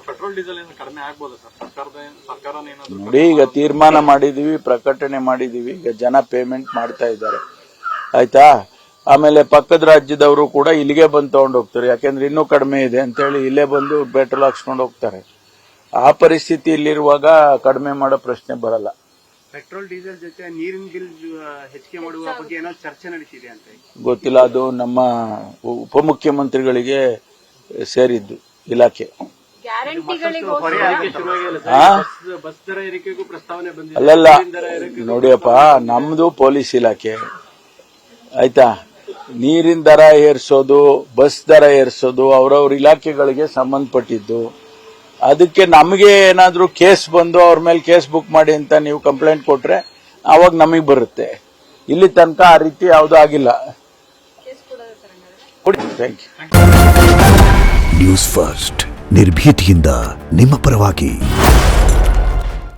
Petrol diesel ಕಡಿಮೆ ಆಗ್ಬೋದು sir? ಸರ್ಕಾರನೇ ಏನಾದ್ರು ನೋಡಿ, ಈಗ ತೀರ್ಮಾನ ಮಾಡಿದೀವಿ, ಪ್ರಕಟಣೆ ಮಾಡಿದೀವಿ. ಈಗ ಜನ ಪೇಮೆಂಟ್ ಮಾಡ್ತಾ ಇದ್ದಾರೆ, ಆಯ್ತಾ. ಆಮೇಲೆ ಪಕ್ಕದ ರಾಜ್ಯದವರು ಕೂಡ ಇಲ್ಲಿಗೆ ಬಂದು ತಗೊಂಡು ಹೋಗ್ತಾರೆ, ಯಾಕೆಂದ್ರೆ ಇನ್ನೂ ಕಡಿಮೆ ಇದೆ ಅಂತೇಳಿ ಇಲ್ಲೇ ಬಂದು ಪೆಟ್ರೋಲ್ ಹಾಕ್ಸ್ಕೊಂಡು ಹೋಗ್ತಾರೆ. ಆ ಪರಿಸ್ಥಿತಿ ಇಲ್ಲಿರುವಾಗ ಕಡಿಮೆ ಮಾಡೋ ಪ್ರಶ್ನೆ ಬರಲ್ಲ. ಪೆಟ್ರೋಲ್ ಡೀಸೆಲ್ ಜೊತೆ ನೀರಿನ ಬಿಲ್ ಹೆಚ್ಚಿಗೆ ಮಾಡುವ ಬಗ್ಗೆ ಏನೋ ಚರ್ಚೆ ನಡೀತಿದೆ ಅಂತ. ಗೊತ್ತಿಲ್ಲ, ಅದು ನಮ್ಮ ಉಪಮುಖ್ಯಮಂತ್ರಿಗಳಿಗೆ ಸೇರಿದ್ದು ಇಲಾಖೆ. ಬಸ್ ದರ ಏರಿಕೆಗೂ ಪ್ರಸ್ತಾವನೆ ಬಂದಿದೆ. ಅಲ್ಲಲ್ಲ, ನೋಡಿಯಪ್ಪ, ನಮ್ದು ಪೊಲೀಸ್ ಇಲಾಖೆ, ಆಯ್ತಾ. ನೀರಿನ ದರ ಏರ್ಸೋದು, ಬಸ್ ದರ ಏರ್ಸೋದು ಅವ್ರವ್ರ ಇಲಾಖೆಗಳಿಗೆ ಸಂಬಂಧಪಟ್ಟಿದ್ದು. ಅದಕ್ಕೆ ನಮಗೆ ಏನಾದ್ರೂ ಕೇಸ್ ಬಂದು ಅವ್ರ ಮೇಲೆ ಕೇಸ್ ಬುಕ್ ಮಾಡಿ ಅಂತ ನೀವು ಕಂಪ್ಲೇಂಟ್ ಕೊಟ್ರೆ ಅವಾಗ ನಮಗೆ ಬರುತ್ತೆ. ಇಲ್ಲಿ ತನಕ ಆ ರೀತಿ ಯಾವುದೂ ಆಗಿಲ್ಲ. Thank you. ನ್ಯೂಸ್ ಫಸ್ಟ್, ನಿರ್ಭೀತಿಯಿಂದ ನಿಮ್ಮ ಪರವಾಗಿ.